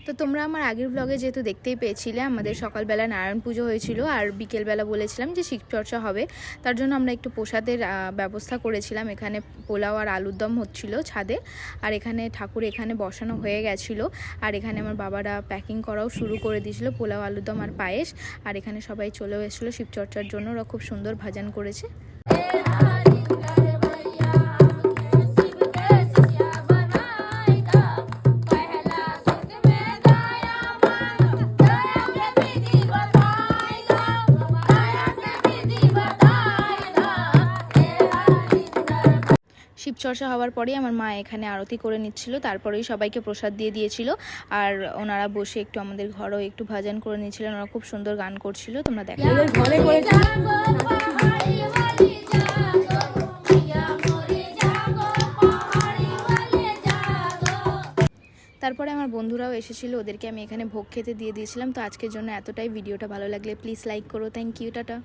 তো তোমরা আমার আগের ব্লগে যেহেতু দেখতেই পেয়েছিলে আমাদের সকালবেলা নারায়ণ পুজো হয়েছিল আর বিকেলবেলা বলেছিলাম যে শিবচর্চা হবে, তার জন্য আমরা একটু প্রসাদের ব্যবস্থা করেছিলাম। এখানে পোলাও আর আলুর দম হচ্ছিল ছাদে, আর এখানে ঠাকুর এখানে বসানো হয়ে গেছিলো। আর এখানে আমার বাবারা প্যাকিং করাও শুরু করে দিয়েছিল, পোলাও আলুর দম আর পায়েস। আর এখানে সবাই চলেও এসেছিলো শিবচর্চার জন্য, ওরা খুব সুন্দর ভজন করেছে। শিবচর্চা হওয়ার পরেই আমার মা এখানে আরতি করে নিচ্ছিল, তারপরেই সবাইকে প্রসাদ দিয়ে দিয়েছিল। আর ওনারা বসে একটু আমাদের ঘরেও একটু ভজন করে নিয়েছিলেন, ওরা খুব সুন্দর গান করছিল, তোমরা দেখো। তারপরে আমার বন্ধুরাও এসেছিল, ওদেরকে আমি এখানে ভোগ খেতে দিয়ে দিয়েছিলাম। তো আজকের জন্য এতটাই। ভিডিওটা ভালো লাগলে প্লিজ লাইক করো। Thank you, tata.